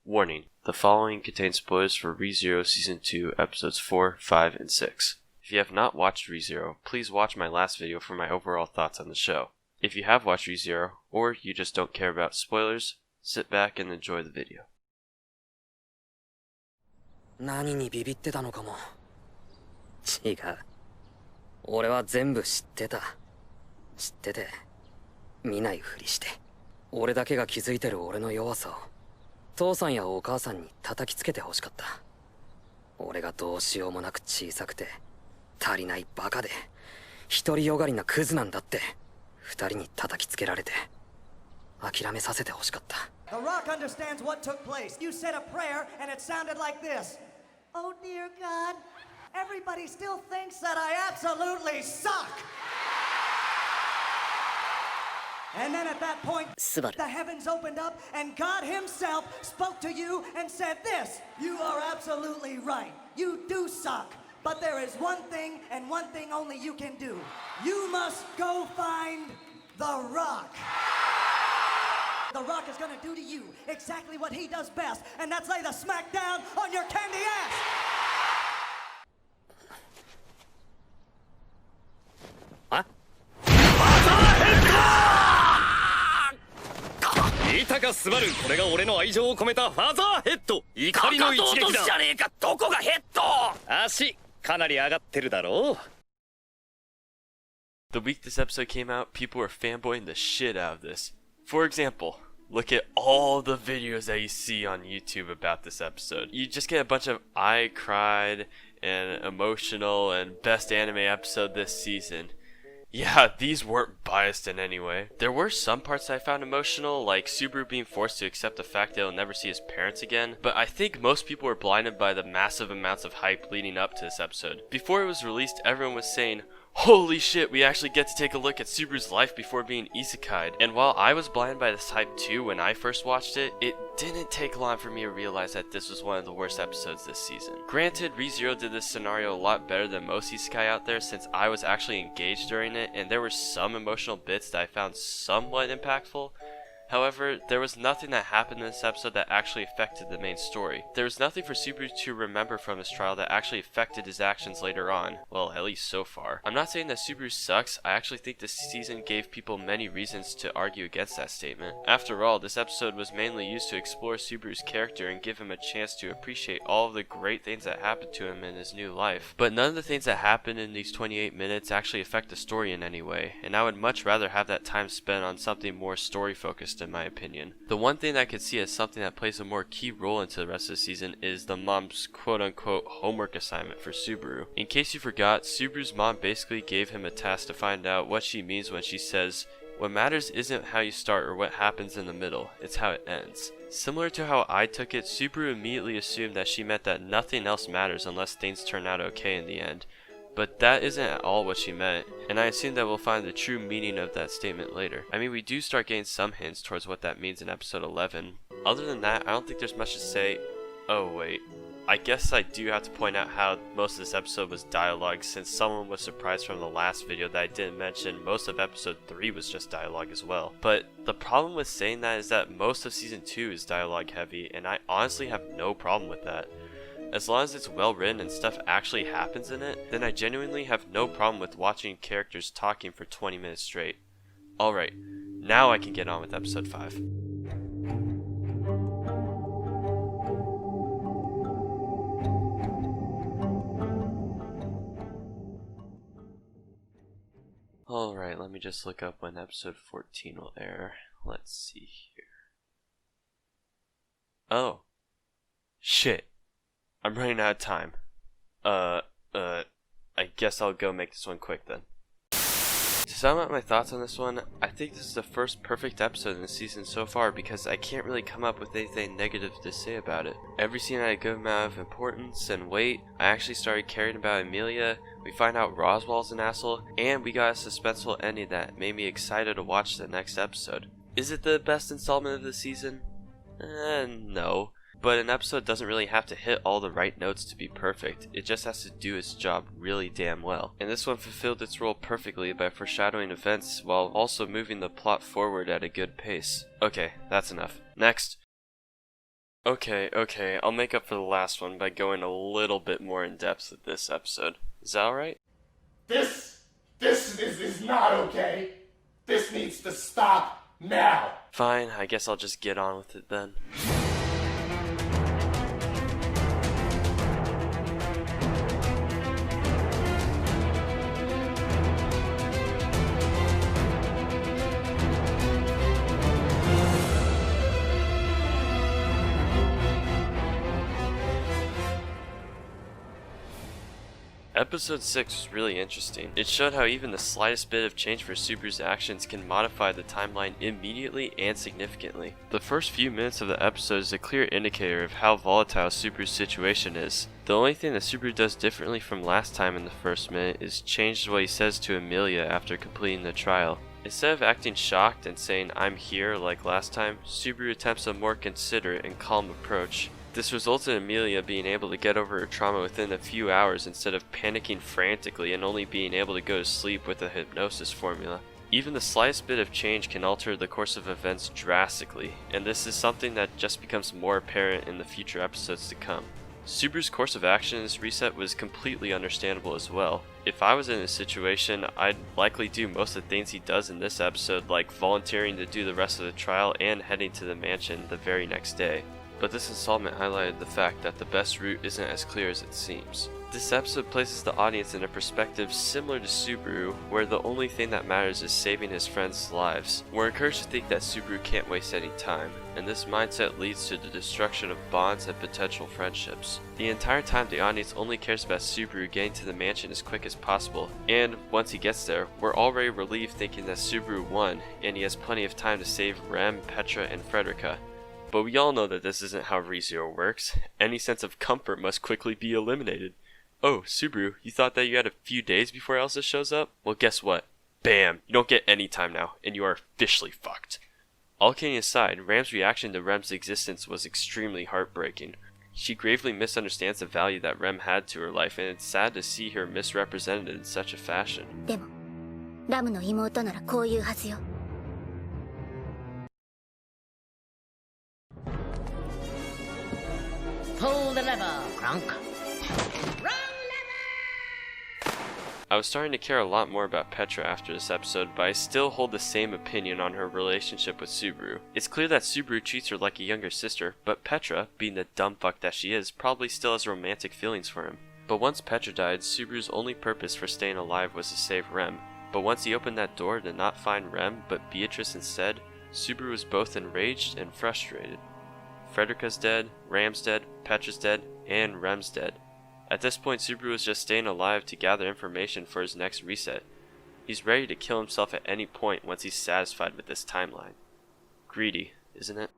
Warning, the following contains spoilers for ReZero Season 2, Episodes 4, 5, and 6. If you have not watched ReZero, please watch my last video for my overall thoughts on the show. If you have watched ReZero, or you just don't care about spoilers, sit back and enjoy the video. 何にビビってたのかも。違う。俺は全部知ってた。知ってて、見ないふりして。俺だけが気づいてる俺の弱さを、父さんやお母さんに叩きつけてほしかった。俺がどうしようもなく小さくて、足りないバカで、独りよがりなクズなんだって、二人に叩きつけられて、諦めさせてほしかった。The Rock understands what took place. You said a prayer and it sounded like this. Oh dear God, everybody still thinks that I absolutely suck. And then at that point, the heavens opened up and God himself spoke to you and said this. You are absolutely right. You do suck. But there is one thing and one thing only you can do. You must go find The Rock. The Rock is gonna do to you exactly what he does best, and that's lay the smack down on your candy ass. いたかスバル、これが俺の愛情を込めたファザーヘッド。怒りの一撃だ。かかと落としじゃねえか。どこがヘッド？足かなり上がってるだろう。 The week this episode came out, people were fanboying the shit out of this. For example, look at all the videos that you see on YouTube about this episode. You just get a bunch of I cried and emotional and best anime episode this season. Yeah, these weren't biased in any way. There were some parts that I found emotional, like Subaru being forced to accept the fact that he'll never see his parents again, but I think most people were blinded by the massive amounts of hype leading up to this episode. Before it was released, everyone was saying, holy shit, we actually get to take a look at Subaru's life before being isekai'd. And while I was blinded by this hype too when I first watched it, it didn't take long for me to realize that this was one of the worst episodes this season. Granted, ReZero did this scenario a lot better than most isekai out there since I was actually engaged during it and there were some emotional bits that I found somewhat impactful. However, there was nothing that happened in this episode that actually affected the main story. There was nothing for Subaru to remember from this trial that actually affected his actions later on. Well, at least so far. I'm not saying that Subaru sucks, I actually think this season gave people many reasons to argue against that statement. After all, this episode was mainly used to explore Subaru's character and give him a chance to appreciate all of the great things that happened to him in his new life. But none of the things that happened in these 28 minutes actually affect the story in any way, and I would much rather have that time spent on something more story focused in my opinion. The one thing I could see as something that plays a more key role into the rest of the season is the mom's quote-unquote homework assignment for Subaru. In case you forgot, Subaru's mom basically gave him a task to find out what she means when she says, what matters isn't how you start or what happens in the middle, it's how it ends. Similar to how I took it, Subaru immediately assumed that she meant that nothing else matters unless things turn out okay in the end. But that isn't at all what she meant, and I assume that we'll find the true meaning of that statement later. I mean, we do start getting some hints towards what that means in episode 11. Other than that, I don't think there's much to say. Oh wait, I guess I do have to point out how most of this episode was dialogue, since someone was surprised from the last video that I didn't mention most of episode 3 was just dialogue as well. But the problem with saying that is that most of season 2 is dialogue heavy, and I honestly have no problem with that. As long as it's well written and stuff actually happens in it, then I genuinely have no problem with watching characters talking for 20 minutes straight. Alright, now I can get on with episode 5. Alright, let me just look up when episode 14 will air. Let's see here. Oh. Shit. I'm running out of time. I guess I'll go make this one quick then. To sum up my thoughts on this one, I think this is the first perfect episode in the season so far because I can't really come up with anything negative to say about it. Every scene had a good amount of importance and weight. I actually started caring about Emilia, we find out Roswell's an asshole, and we got a suspenseful ending that made me excited to watch the next episode. Is it the best installment of the season? No. But an episode doesn't really have to hit all the right notes to be perfect, it just has to do its job really damn well. And this one fulfilled its role perfectly by foreshadowing events while also moving the plot forward at a good pace. Okay, that's enough. Next. Okay, I'll make up for the last one by going a little bit more in depth with this episode. Is that alright? This is not okay. This needs to stop now. Fine, I guess I'll just get on with it then. Episode 6 was really interesting. It showed how even the slightest bit of change for Subaru's actions can modify the timeline immediately and significantly. The first few minutes of the episode is a clear indicator of how volatile Subaru's situation is. The only thing that Subaru does differently from last time in the first minute is change what he says to Emilia after completing the trial. Instead of acting shocked and saying "I'm here" like last time, Subaru attempts a more considerate and calm approach. This results in Emilia being able to get over her trauma within a few hours instead of panicking frantically and only being able to go to sleep with a hypnosis formula. Even the slightest bit of change can alter the course of events drastically, and this is something that just becomes more apparent in the future episodes to come. Subaru's course of action in this reset was completely understandable as well. If I was in this situation, I'd likely do most of the things he does in this episode, like volunteering to do the rest of the trial and heading to the mansion the very next day. But this installment highlighted the fact that the best route isn't as clear as it seems. This episode places the audience in a perspective similar to Subaru, where the only thing that matters is saving his friends' lives. We're encouraged to think that Subaru can't waste any time, and this mindset leads to the destruction of bonds and potential friendships. The entire time the audience only cares about Subaru getting to the mansion as quick as possible, and once he gets there, we're already relieved thinking that Subaru won, and he has plenty of time to save Rem, Petra, and Frederica. But we all know that this isn't how ReZero works. Any sense of comfort must quickly be eliminated. Oh, Subaru, you thought that you had a few days before Elsa shows up? Well, guess what? Bam! You don't get any time now, and you are officially fucked. All kidding aside, Ram's reaction to Rem's existence was extremely heartbreaking. She gravely misunderstands the value that Rem had to her life, and it's sad to see her misrepresented in such a fashion. でも、ラムの妹ならこういうはずよ。Pull the lever, Kronk. I was starting to care a lot more about Petra after this episode, but I still hold the same opinion on her relationship with Subaru. It's clear that Subaru treats her like a younger sister, but Petra, being the dumb fuck that she is, probably still has romantic feelings for him. But once Petra died, Subaru's only purpose for staying alive was to save Rem. But once he opened that door to not find Rem, but Beatrice instead, Subaru was both enraged and frustrated. Frederica's dead, Ram's dead, Petra's dead, and Rem's dead. At this point, Subaru is just staying alive to gather information for his next reset. He's ready to kill himself at any point once he's satisfied with this timeline. Greedy, isn't it?